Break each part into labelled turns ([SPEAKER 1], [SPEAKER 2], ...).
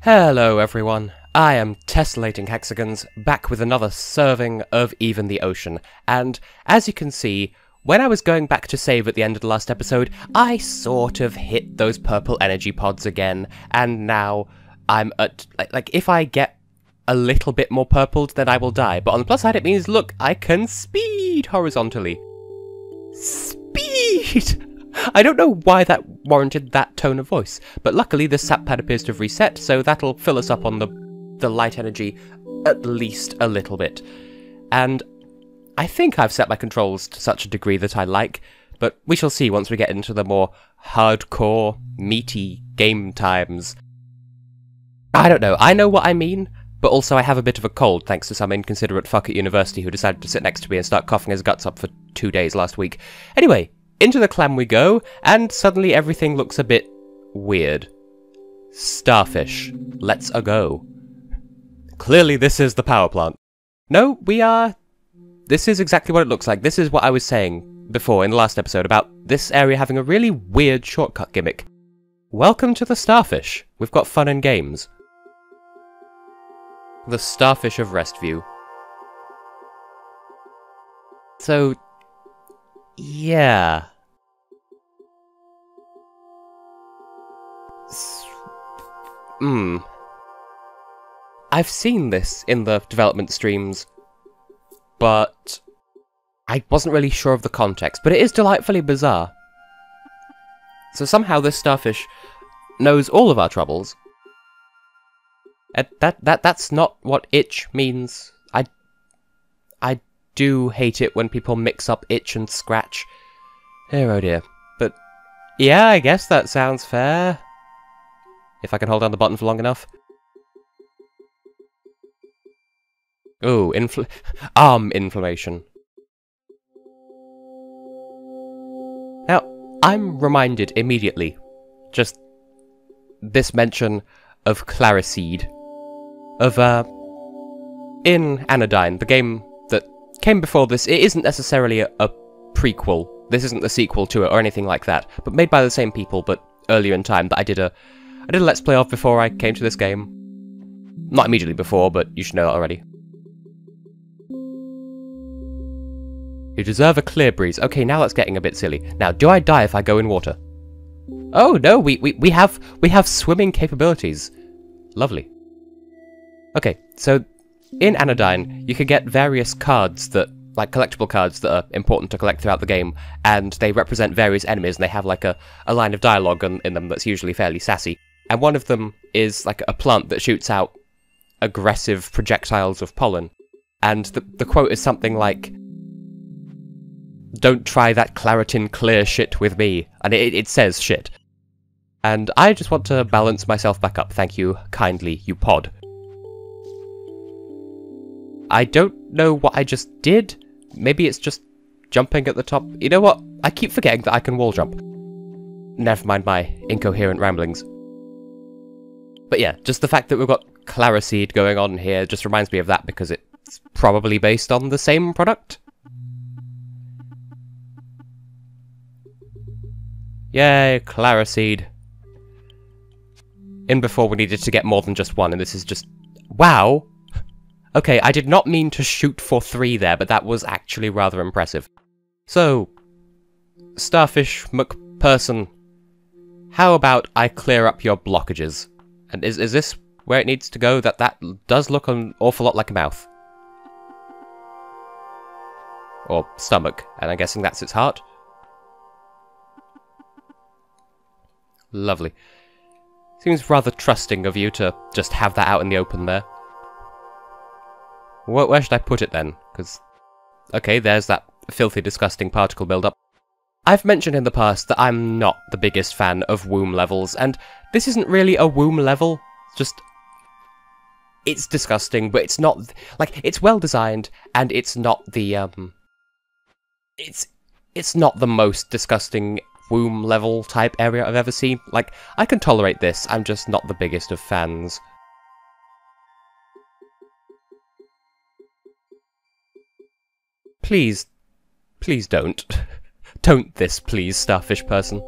[SPEAKER 1] Hello everyone, I am Tessellating Hexagons, back with another serving of Even the Ocean, and as you can see, when I was going back to save at the end of the last episode, I sort of hit those purple energy pods again, and now I'm at, like, if I get a little bit more purpled, then I will die, but on the plus side it means, look, I can speed horizontally. Speed! I don't know why that warranted that tone of voice, but luckily the sap pad appears to have reset, so that'll fill us up on the light energy at least a little bit. And I think I've set my controls to such a degree that I like, but we shall see once we get into the more hardcore, meaty game times. I don't know, I know what I mean, but also I have a bit of a cold thanks to some inconsiderate fuck at university who decided to sit next to me and start coughing his guts up for 2 days last week. Anyway, into the clam we go, and suddenly everything looks a bit weird. Starfish. Let's go. Clearly this is the power plant. No, this is exactly what it looks like. This is what I was saying before in the last episode about this area having a really weird shortcut gimmick. Welcome to the Starfish. We've got fun and games. The Starfish of Restview. So, yeah. I've seen this in the development streams, but I wasn't really sure of the context, but it is delightfully bizarre. So somehow this starfish knows all of our troubles. And that's not what itch means. I do hate it when people mix up itch and scratch. Oh dear. But yeah, I guess that sounds fair. If I can hold down the button for long enough. Ooh, arm inflammation. Now, I'm reminded immediately, just this mention of Clariseed, of, in Anodyne, the game that came before this. It isn't necessarily a prequel. This isn't the sequel to it or anything like that, but made by the same people, but earlier in time, that I did a Let's Play of before I came to this game. Not immediately before, but you should know that already. You deserve a clear breeze. Okay, now that's getting a bit silly. Now, do I die if I go in water? Oh no, we have swimming capabilities. Lovely. Okay, so in Anodyne, you can get various cards that, like collectible cards that are important to collect throughout the game, and they represent various enemies, and they have like a line of dialogue in them that's usually fairly sassy. And one of them is like a plant that shoots out aggressive projectiles of pollen. And the quote is something like, "Don't try that Claritin clear shit with me." And it says shit. And I just want to balance myself back up, thank you kindly, you pod. I don't know what I just did. Maybe it's just jumping at the top. You know what? I keep forgetting that I can wall jump. Never mind my incoherent ramblings. But yeah, just the fact that we've got Clariseed going on here just reminds me of that because it's probably based on the same product. Yay, Clariseed. In before we needed to get more than just one, and this is just... Wow! Okay, I did not mean to shoot for 3 there, but that was actually rather impressive. So, Starfish McPerson, how about I clear up your blockages? And is this where it needs to go? That does look an awful lot like a mouth. Or stomach, and I'm guessing that's its heart. Lovely. Seems rather trusting of you to just have that out in the open there. Where should I put it then? Because, okay, there's that filthy, disgusting particle buildup. I've mentioned in the past that I'm not the biggest fan of womb levels, and this isn't really a womb level. Just, it's disgusting, but it's not, like, it's well designed, and it's not the, it's not the most disgusting womb level type area I've ever seen. Like, I can tolerate this, I'm just not the biggest of fans. Please don't. Don't this, please, starfish person.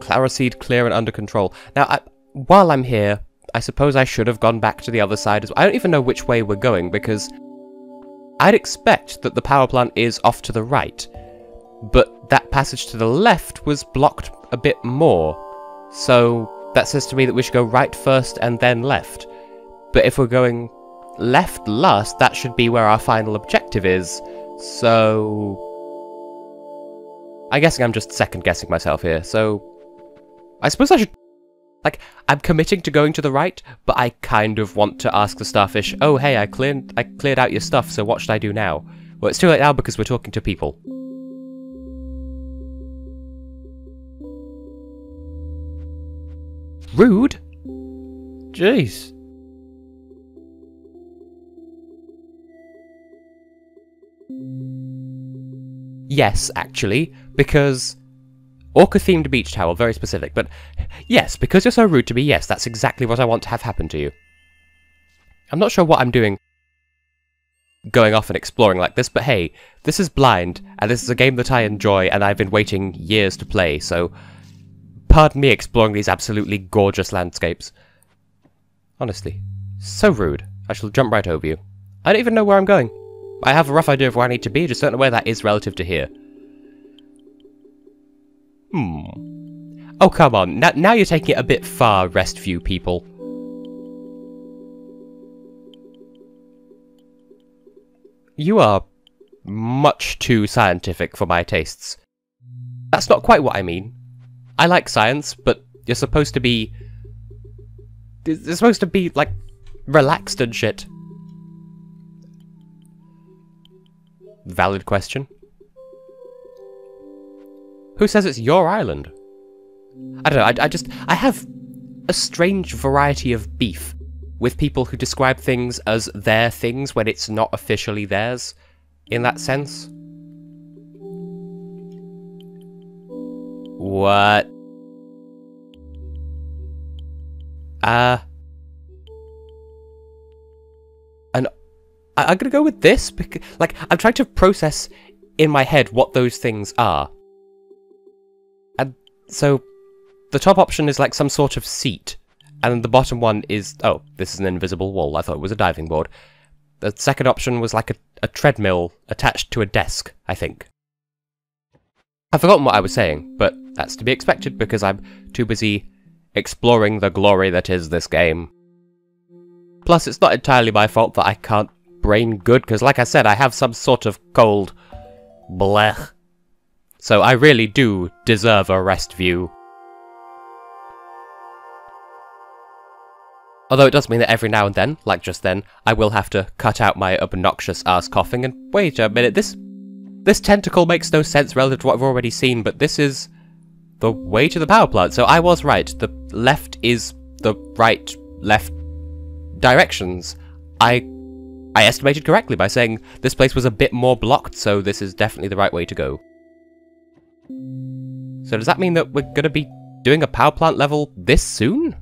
[SPEAKER 1] Clariseed clear and under control. Now, while I'm here, I suppose I should have gone back to the other side as well. I don't even know which way we're going, because I'd expect that the power plant is off to the right, but that passage to the left was blocked a bit more, so that says to me that we should go right first and then left. But if we're going left last, that should be where our final objective is, so... I'm guessing I'm just second-guessing myself here, so... I suppose I should... Like, I'm committing to going to the right, but I kind of want to ask the starfish, oh hey, I cleared out your stuff, so what should I do now? Well, it's too late now because we're talking to people. Rude? Jeez. Yes, actually, because... Orca-themed beach towel, very specific, but yes, because you're so rude to me, yes, that's exactly what I want to have happen to you. I'm not sure what I'm doing going off and exploring like this, but hey, this is Blind, and this is a game that I enjoy, and I've been waiting years to play, so pardon me exploring these absolutely gorgeous landscapes. Honestly, so rude. I shall jump right over you. I don't even know where I'm going. I have a rough idea of where I need to be, just don't know where that is relative to here. Oh, come on. Now you're taking it a bit far, Restview people. You are much too scientific for my tastes. That's not quite what I mean. I like science, but you're supposed to be... You're supposed to be, like, relaxed and shit. Valid question. Who says it's your island? I don't know, I have a strange variety of beef with people who describe things as their things when it's not officially theirs, in that sense. What? And I'm gonna go with this, because, like, I'm trying to process in my head what those things are. And so, the top option is like some sort of seat, and the bottom one is, oh, this is an invisible wall, I thought it was a diving board. The second option was like a treadmill attached to a desk, I think. I've forgotten what I was saying, but that's to be expected because I'm too busy exploring the glory that is this game. Plus, it's not entirely my fault that I can't brain good, because like I said, I have some sort of cold. Blech. So I really do deserve a rest view. Although it does mean that every now and then, like just then, I will have to cut out my obnoxious ass coughing, and wait a minute, this tentacle makes no sense relative to what I've already seen, but this is the way to the power plant, so I was right. The left is the right, left directions. I estimated correctly by saying this place was a bit more blocked, so this is definitely the right way to go. So does that mean that we're gonna be doing a power plant level this soon?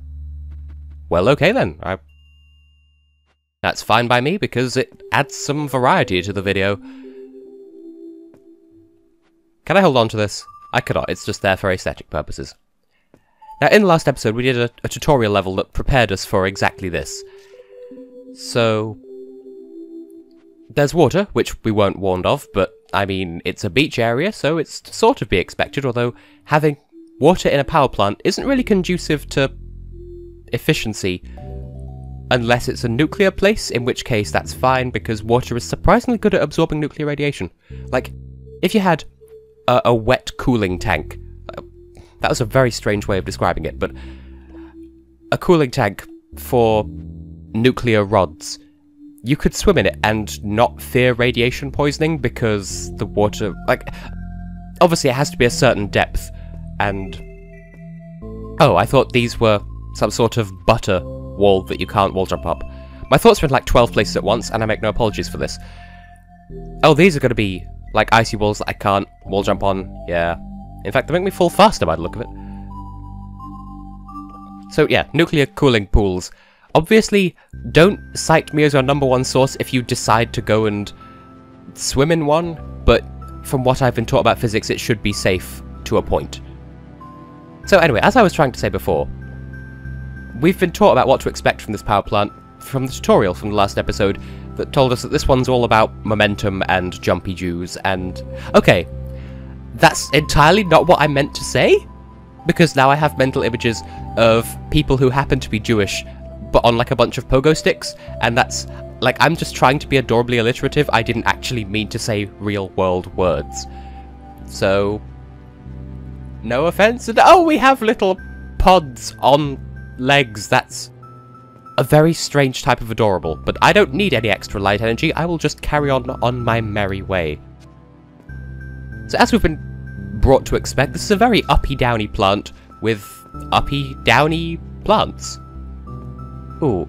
[SPEAKER 1] Well, okay then. That's fine by me, because it adds some variety to the video. Can I hold on to this? I cannot, it's just there for aesthetic purposes. Now, in the last episode, we did a tutorial level that prepared us for exactly this. So, there's water, which we weren't warned of, but, I mean, it's a beach area, so it's to sort of be expected, although having water in a power plant isn't really conducive to efficiency, unless it's a nuclear place, in which case that's fine, because water is surprisingly good at absorbing nuclear radiation. Like, if you had a wet cooling tank, that was a very strange way of describing it, but a cooling tank for nuclear rods, you could swim in it and not fear radiation poisoning, because the water, like, obviously it has to be a certain depth, and... Oh, I thought these were some sort of butter wall that you can't wall jump up. My thoughts were in like 12 places at once, and I make no apologies for this. Oh, these are going to be like icy walls that I can't wall jump on. Yeah. In fact, they make me fall faster by the look of it. So yeah, nuclear cooling pools. Obviously, don't cite me as your #1 source if you decide to go and swim in one, but from what I've been taught about physics, it should be safe to a point. So anyway, as I was trying to say before, we've been taught about what to expect from this power plant from the tutorial from the last episode that told us that this one's all about momentum and jumpy Jews, and... okay, that's entirely not what I meant to say, because now I have mental images of people who happen to be Jewish, but on like a bunch of pogo sticks, and that's... like, I'm just trying to be adorably alliterative. I didn't actually mean to say real-world words. So... no offense, and oh, we have little pods on legs. That's a very strange type of adorable, but I don't need any extra light energy. I will just carry on my merry way. So as we've been brought to expect, this is a very uppy-downy plant with uppy-downy plants. Ooh.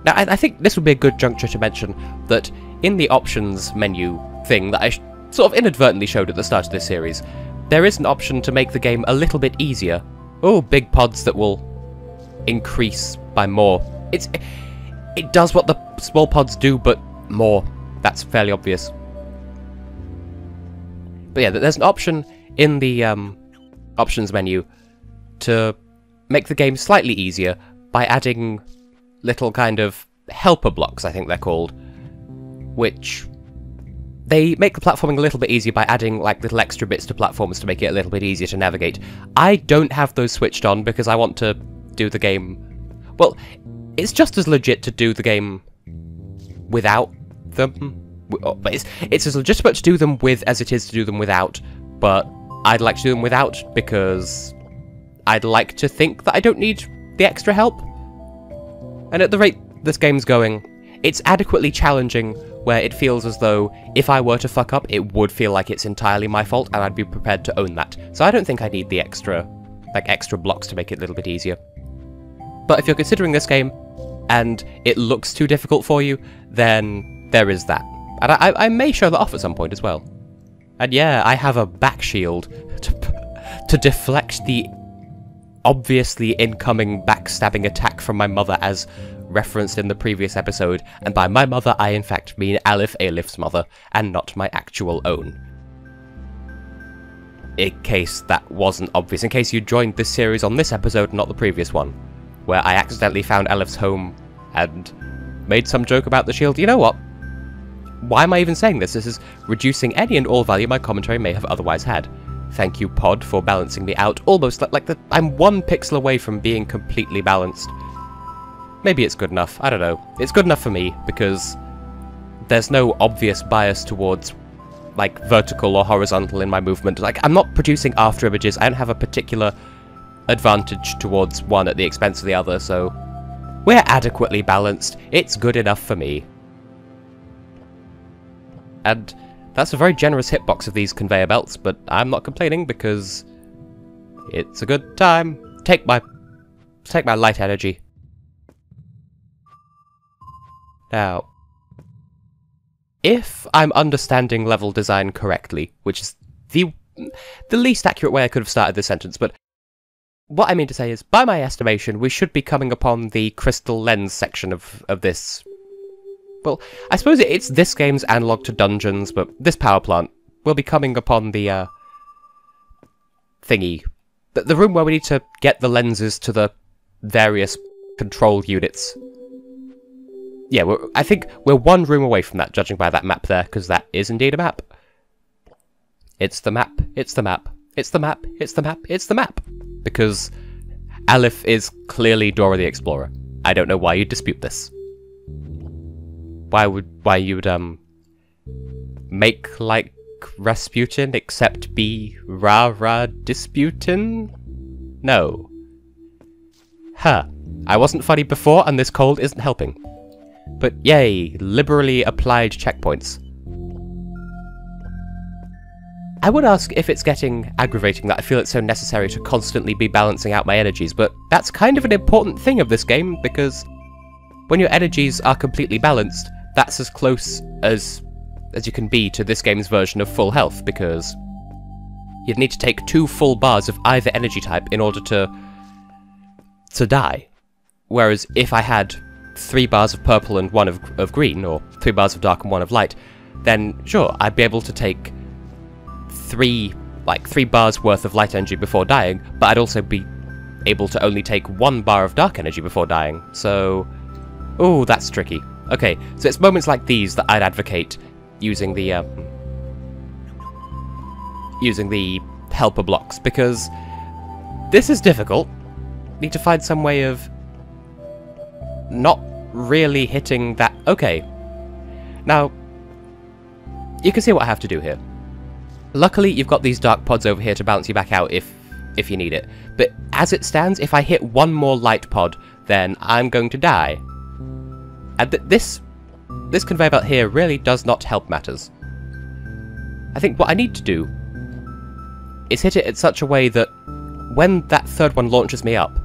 [SPEAKER 1] Now, I think this would be a good juncture to mention that in the options menu thing that I sort of inadvertently showed at the start of this series, there is an option to make the game a little bit easier. Oh, big pods that will increase by more. It does what the small pods do, but more. That's fairly obvious. But yeah, there's an option in the options menu to make the game slightly easier by adding little kind of helper blocks, I think they're called, which they make the platforming a little bit easier by adding like little extra bits to platforms to make it a little bit easier to navigate. I don't have those switched on because I want to do the game... well, it's just as legit to do the game without them. But it's as legitimate to do them with as it is to do them without, but I'd like to do them without because I'd like to think that I don't need the extra help. And at the rate this game's going, it's adequately challenging where it feels as though if I were to fuck up, it would feel like it's entirely my fault, and I'd be prepared to own that. So I don't think I need the extra blocks to make it a little bit easier. But if you're considering this game, and it looks too difficult for you, then there is that. And I may show that off at some point as well. And yeah, I have a back shield to deflect the obviously incoming backstabbing attack from my mother as referenced in the previous episode, and by my mother I in fact mean Aliph's mother, and not my actual own. In case that wasn't obvious, in case you joined this series on this episode, not the previous one, where I accidentally found Aliph's home and made some joke about the shield. You know what? Why am I even saying this? This is reducing any and all value my commentary may have otherwise had. Thank you, Pod, for balancing me out. Almost I'm 1 pixel away from being completely balanced. Maybe it's good enough. I don't know. It's good enough for me, because there's no obvious bias towards, like, vertical or horizontal in my movement. Like, I'm not producing after images. I don't have a particular advantage towards one at the expense of the other, so we're adequately balanced. It's good enough for me. And that's a very generous hitbox of these conveyor belts, but I'm not complaining because it's a good time. Take my light energy. Now, if I'm understanding level design correctly, which is the least accurate way I could have started this sentence, but what I mean to say is, by my estimation, we should be coming upon the crystal lens section of this. Well, I suppose it's this game's analog to dungeons, but this power plant will be coming upon the, thingy. The room where we need to get the lenses to the various control units. Yeah, I think we're 1 room away from that, judging by that map there, because that is indeed a map. It's the map, it's the map, it's the map, it's the map, it's the map. Because Aliph is clearly Dora the Explorer. I don't know why you'd dispute this. Why you'd, make like Rasputin except be Disputin? No. Huh. I wasn't funny before, and this cold isn't helping. But yay, liberally applied checkpoints. I would ask if it's getting aggravating that I feel it's so necessary to constantly be balancing out my energies, but that's kind of an important thing of this game, because when your energies are completely balanced, that's as close as you can be to this game's version of full health, because you'd need to take 2 full bars of either energy type in order to die. Whereas if I had 3 bars of purple and 1 of green, or 3 bars of dark and 1 of light, then sure, I'd be able to take 3 bars worth of light energy before dying, but I'd also be able to only take 1 bar of dark energy before dying, so... Ooh, that's tricky. Okay, so it's moments like these that I'd advocate using the helper blocks, because this is difficult. Need to find some way of not really hitting that... Okay. Now, you can see what I have to do here. Luckily, you've got these dark pods over here to bounce you back out if you need it. But as it stands, if I hit 1 more light pod, then I'm going to die. And this conveyor belt here really does not help matters. I think what I need to do is hit it in such a way that when that 3rd one launches me up,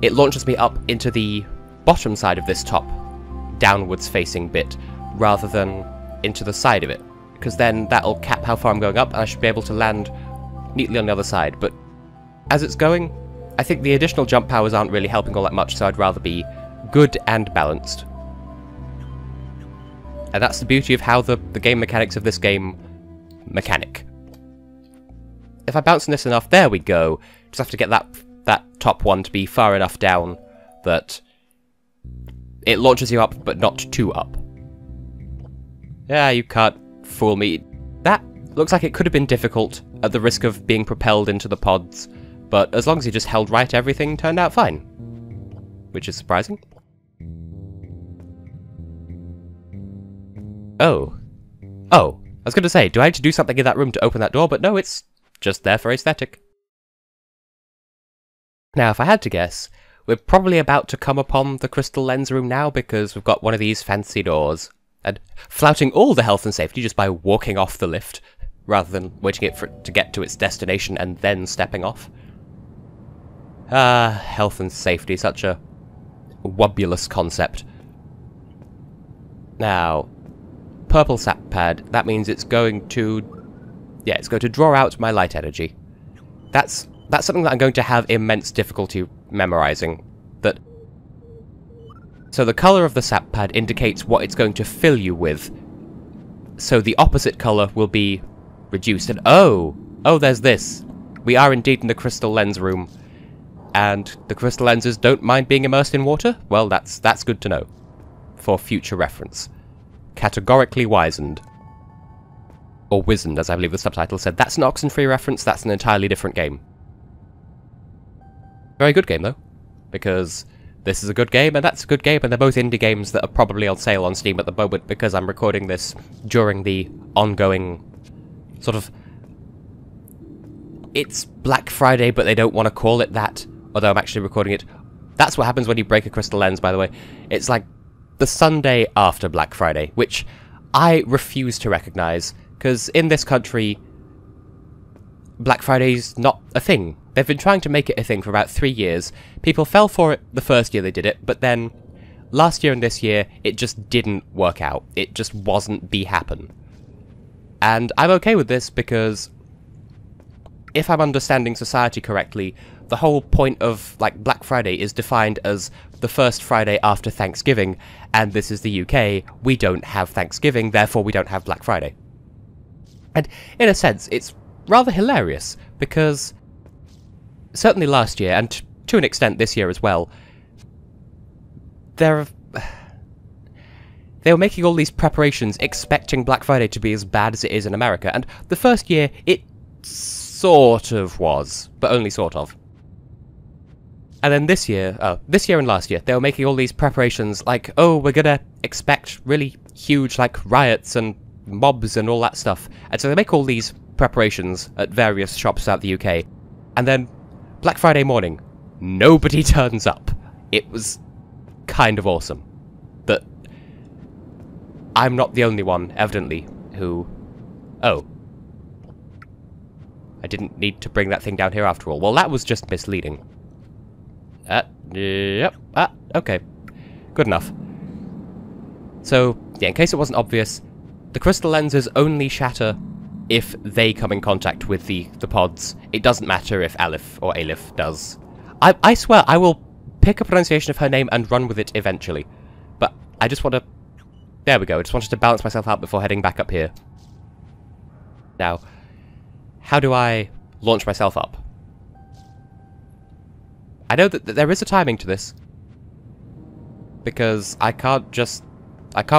[SPEAKER 1] it launches me up into the bottom side of this top, downwards facing bit, rather than into the side of it. Because then that'll cap how far I'm going up, and I should be able to land neatly on the other side. But as it's going, I think the additional jump powers aren't really helping all that much, so I'd rather be good and balanced. And that's the beauty of how the game mechanics of this game mechanic. If I bounce on this enough, there we go. Just have to get that top one to be far enough down that it launches you up, but not too up. Yeah, you can't fool me. That looks like it could have been difficult at the risk of being propelled into the pods, but as long as you just held right, everything turned out fine. Which is surprising. Oh. I was going to say, do I need to do something in that room to open that door? But no, it's just there for aesthetic. Now, if I had to guess, we're probably about to come upon the crystal lens room now, because we've got one of these fancy doors. And flouting all the health and safety just by walking off the lift, rather than waiting for it to get to its destination and then stepping off. Ah, health and safety, such a wobulous concept. Now, purple sap pad, that means it's going to... Yeah, it's going to draw out my light energy. That's something that I'm going to have immense difficulty memorizing. So the colour of the sap pad indicates what it's going to fill you with. So the opposite colour will be reduced. And oh, there's this. We are indeed in the crystal lens room. And the crystal lenses don't mind being immersed in water? Well, that's good to know. For future reference. Categorically wizened. Or wizened, as I believe the subtitle said. That's an Oxenfree reference, that's an entirely different game. Very good game, though. Because this is a good game, and that's a good game, and they're both indie games that are probably on sale on Steam at the moment, because I'm recording this during the ongoing sort of... It's Black Friday, but they don't want to call it that, although I'm actually recording it. That's what happens when you break a crystal lens, by the way. It's like the Sunday after Black Friday, which I refuse to recognise, because in this country, Black Friday's not a thing. They've been trying to make it a thing for about 3 years. People fell for it the first year they did it, but then last year and this year, it just didn't work out. It just wasn't be happen. And I'm okay with this because if I'm understanding society correctly, the whole point of, like, Black Friday is defined as the first Friday after Thanksgiving, and this is the UK, we don't have Thanksgiving, therefore we don't have Black Friday. And in a sense, it's rather hilarious, because certainly last year, and to an extent this year as well, they were making all these preparations expecting Black Friday to be as bad as it is in America, and the first year it sort of was, but only sort of. And then this year and last year, they were making all these preparations like, oh, we're gonna expect really huge, like, riots and mobs and all that stuff. And so they make all these preparations at various shops throughout the UK, and then Black Friday morning, nobody turns up. It was kind of awesome. But I'm not the only one, evidently, who... Oh. I didn't need to bring that thing down here after all. Well, that was just misleading. Yep. Okay. Good enough. So, yeah, in case it wasn't obvious, the crystal lenses only shatter if they come in contact with the pods. It doesn't matter if Aliph or Aliph does. I swear, I will pick a pronunciation of her name and run with it eventually. But I just want to... There we go, I just wanted to balance myself out before heading back up here. Now, how do I launch myself up? I know that there is a timing to this. Because I can't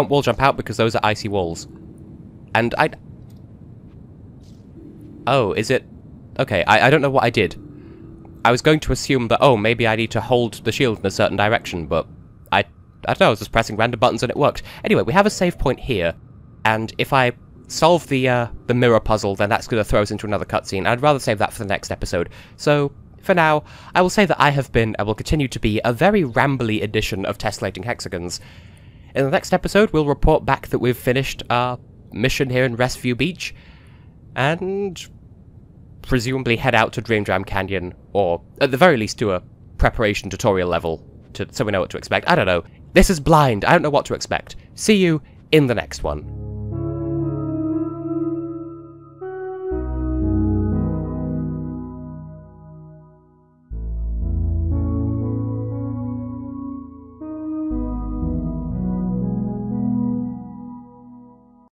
[SPEAKER 1] wall jump out because those are icy walls. And oh, is it... Okay, I don't know what I did. I was going to assume that, oh, maybe I need to hold the shield in a certain direction, but I don't know, I was just pressing random buttons and it worked. Anyway, we have a save point here, and if I solve the mirror puzzle, then that's going to throw us into another cutscene. I'd rather save that for the next episode. So, for now, I will say that I have been, and will continue to be, a very rambly edition of Tessellating Hexagons. In the next episode, we'll report back that we've finished our mission here in Restview Beach, and presumably head out to Dream Jam Canyon, or at the very least do a preparation tutorial level, so we know what to expect. I don't know. This is blind. I don't know what to expect. See you in the next one.